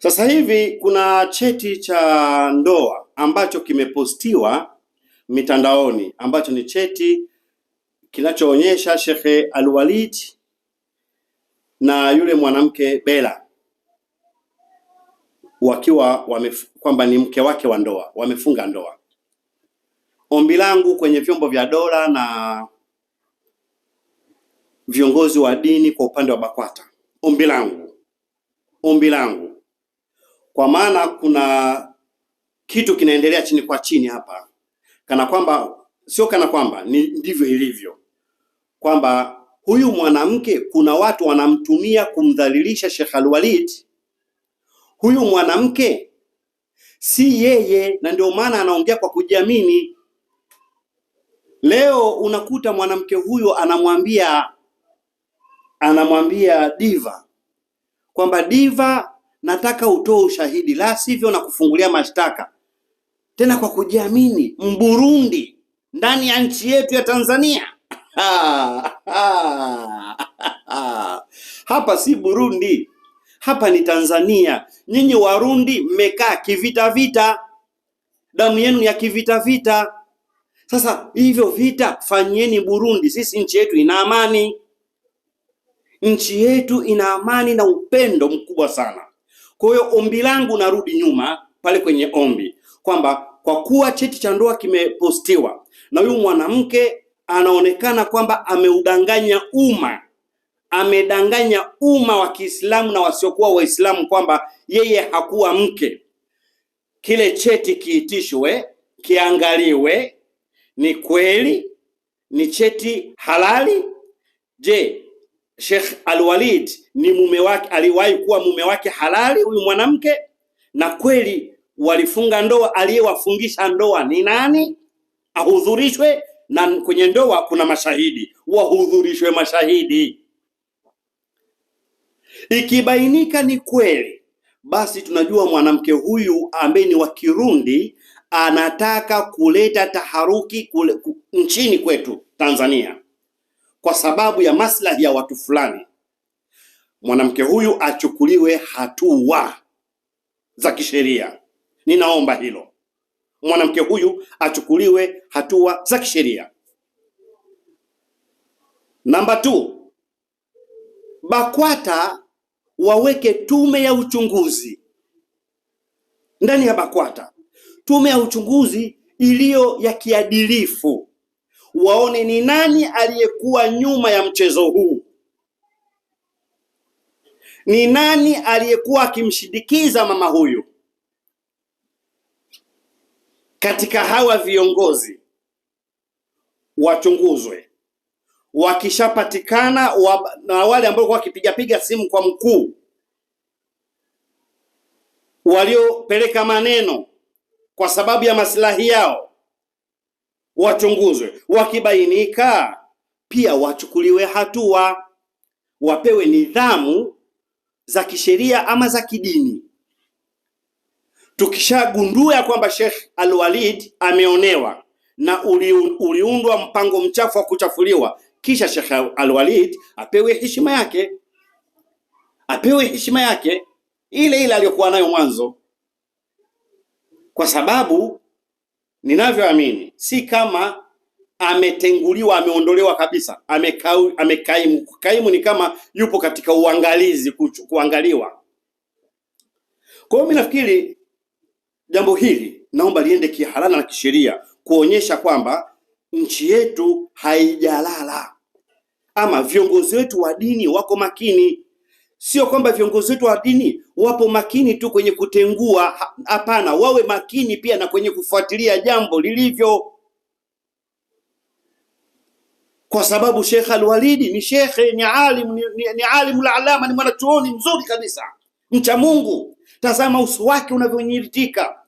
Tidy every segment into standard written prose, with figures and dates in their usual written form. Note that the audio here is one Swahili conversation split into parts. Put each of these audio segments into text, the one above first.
Sasa hivi kuna cheti cha ndoa ambacho kimepostiwa mitandaoni ambacho ni cheti kinachoonyesha Sheikh Al-Walid na yule mwanamke Bella wakiwa kwamba ni mke wake wa ndoa, wamefunga ndoa. Ombi langu kwenye vyombo vya dola na viongozi wa dini kwa upande wa BAKWATA, ombi langu kwa maana kuna kitu kinaendelea chini kwa chini hapa, kana kwamba ndivyo ilivyo, kwamba huyu mwanamke kuna watu wanamtumia kumdhalilisha Sheikh Al-Walid. Huyu mwanamke si yeye, na ndio maana anaongea kwa kujiamini. Leo unakuta mwanamke huyo anamwambia Diva kwamba Diva, nataka utoe ushahidi, la sivyo na kufungulia mashtaka. Tena kwa kujiamini, Mburundi ndani ya nchi yetu ya Tanzania. Hapa si Burundi, hapa ni Tanzania. Nyinyi Warundi mmekaa kivita, damu yenu ya kivita. Sasa hivyo vita fanyeni Burundi. Sisi nchi yetu ina amani, nchi yetu ina amani na upendo mkubwa sana. Kwa hiyo ombi langu, narudi nyuma pale kwenye ombi, kwamba kwa kuwa cheti cha ndoa kimepostiwa na huyu mwanamke anaonekana kwamba amedanganya umma wa Kiislamu na wasiokuwa Waislamu kwamba yeye hakuwa mke, kile cheti kiitishwe, kiangaliwe, ni kweli ni cheti halali. Je, Sheikh Al-Walid ni mume wake, aliwahi kuwa mume wake halali huyu mwanamke? Na kweli walifunga ndoa, aliyewafungisha ndoa ni nani? Ahudhurishwe, na kwenye ndoa kuna mashahidi, wahudhurishwe mashahidi. Ikibainika ni kweli, basi tunajua mwanamke huyu ambaye ni wa Kirundi anataka kuleta taharuki nchini kwetu Tanzania kwa sababu ya maslahi ya watu fulani. Mwanamke huyu achukuliwe hatua za kisheria. Ninaomba hilo. Mwanamke huyu achukuliwe hatua za kisheria. Namba 2, BAKWATA waweke tume ya uchunguzi ndani ya BAKWATA, tume ya uchunguzi iliyo ya kiadilifu, waone ni nani aliyekuwa nyuma ya mchezo huu, ni nani aliyekuwa akimshindikiza mama huyu. Katika hawa viongozi wachunguzwe, wakishapatikana na wale ambao wakipiga simu kwa mkuu, waliopeleka maneno kwa sababu ya maslahi yao, wachunguzwe. Wakibainika pia wachukuliwe hatua, wapewe nidhamu za kisheria ama za kidini. Tukishagundua kwamba Sheikh Al-Walid ameonewa na uliundwa mpango mchafu wa kuchafuliwa, kisha Sheikh Al-Walid apewe heshima yake, ile aliyokuwa nayo mwanzo, kwa sababu ninavyoamini si kama ametenguliwa, ameondolewa kabisa, amekaimu. Kaimu ni kama yupo katika uangalizi, kuangaliwa. Kwa hiyo mimi nafikiri jambo hili naomba liende kihalali na kisheria, kuonyesha kwamba nchi yetu haijalala, ama viongozi wetu wa dini wako makini. Sio kwamba viongozi wetu wa dini wapo makini tu kwenye kutengua, hapana, wawe makini pia na kwenye kufuatilia jambo lilivyo, kwa sababu Sheikh Al-Walid ni shekhe, ni alimu al-alama, ni mwanachuoni mzuri kabisa, mcha Mungu. Tazama uso wake unavyonyiritika.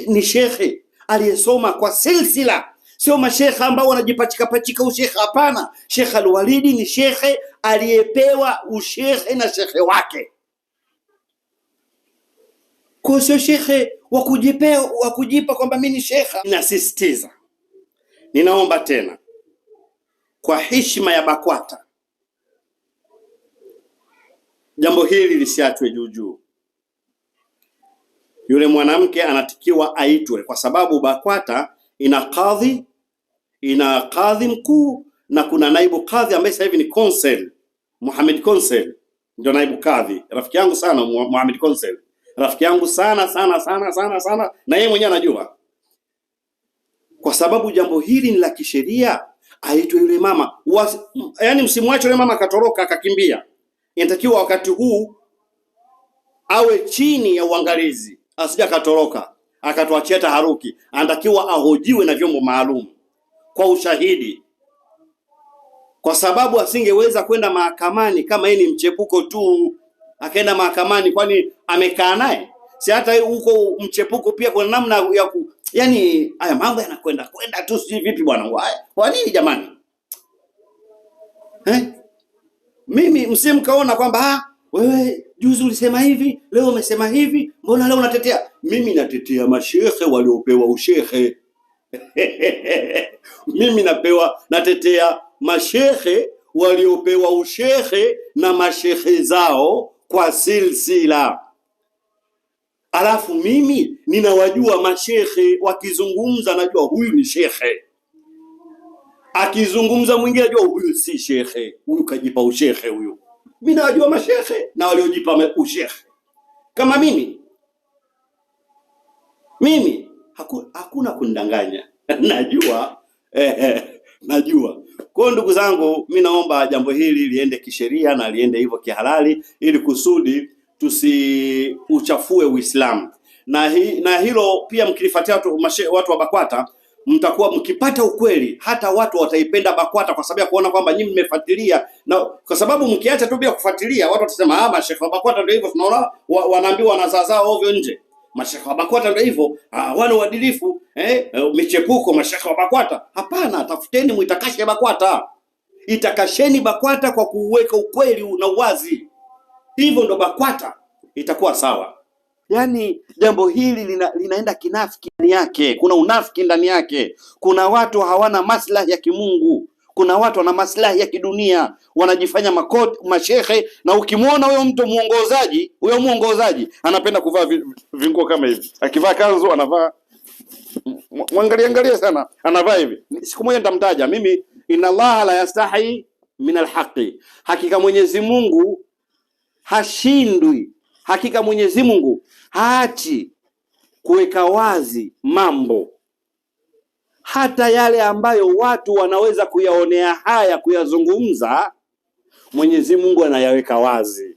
Ni shekhe aliyesoma kwa silsila, sio mashekhe ambao wanajipachika ushekhe, hapana. Sheikh Al-Walid ni shekhe aliyepewa ushekhe na shekhe wake, kwa sio shekhe wa kujipa kwamba mimi ni shekha. Nasisitiza, ninaomba tena kwa heshima ya BAKWATA, jambo hili lisiachwe juu. yule mwanamke anatakiwa aitwe, kwa sababu BAKWATA ina kadhi mkuu na kuna naibu kadhi ambaye sasa hivi ni Konsel Mohamed Konsel, ndio naibu kadhi. Rafiki yangu sana Mohamed Konsel, rafiki yangu sana sana sana sana sana, na yeye mwenyewe anajua. Kwa sababu jambo hili ni la kisheria, aitwe yule mama. Yaani msimwache yule mama akatoroka akakimbia. Inatakiwa wakati huu awe chini ya uangalizi, asije akatoroka akatuachia taharuki. Anatakiwa ahojiwe na vyombo maalum kwa ushahidi, kwa sababu asingeweza kwenda mahakamani kama yeye ni mchepuko tu. Akaenda mahakamani kwani amekaa naye? Si hata huko mchepuko pia kuna namna ya yani haya mambo yanakwenda tu, si vipi bwana? Kwa nini jamani? Mimi msimkaona kwamba wewe juzi ulisema hivi, leo umesema hivi, mbona leo unatetea? Mimi natetea mashehe waliopewa ushehe. Mimi natetea mashehe waliopewa ushehe na mashehe zao kwa silsila. Alafu mimi ninawajua mashehe, wakizungumza najua huyu ni shehe, akizungumza mwingine najua huyu si shehe, huyu kajipa ushehe huyu. Mimi nawajua mashehe na waliojipa ushehe kama mimi hakuna kundanganya. Najua. Kwa ndugu zangu, mimi naomba jambo hili liende kisheria na liende hivyo kihalali, ili kusudi tusiuchafue Uislamu. Na hilo pia mkilifuatia watu wa BAKWATA, mtakuwa mkipata ukweli, hata watu wataipenda BAKWATA kwa sababu ya kuona kwamba nyinyi mmefuatilia. Na kwa sababu mkiacha tu bila kufuatilia, watu watasema mashehe wa BAKWATA ndio hivyo, tunaona wanaambiwa wanazaa ovyo nje. Mashehe wa BAKWATA ndio hivyo, wale uadilifu, michepuko mashehe wa BAKWATA. Hapana, tafuteni mwitakashe BAKWATA. Itakasheni BAKWATA kwa kuweka ukweli na uwazi. Hivyo ndo BAKWATA itakuwa sawa. Yaani jambo hili linaenda kinafiki ndani yake, kuna unafiki ndani yake. Kuna watu hawana maslahi ya kimungu, kuna watu wana maslahi ya kidunia, wanajifanya mashehe. Na ukimwona huyo mtu muongozaji anapenda kuvaa vinguo kama hivi, akivaa kanzu anavaa, mwangalie sana, anavaa hivi. Siku moja nitamtaja mimi, inna Allaha la yastahi min alhaqi, hakika Mwenyezi Mungu hashindwi, hakika Mwenyezi Mungu haachi kuweka wazi mambo, hata yale ambayo watu wanaweza kuyaonea haya kuyazungumza, Mwenyezi Mungu anayaweka wazi.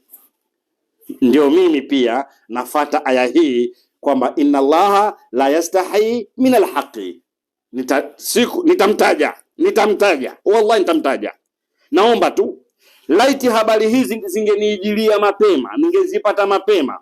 Ndio mimi pia nafata aya hii kwamba inna Allaha la yastahi min alhaqi. Nitamtaja wallahi, nitamtaja. Naomba tu laiti habari hizi zingeniijilia mapema, ningezipata mapema,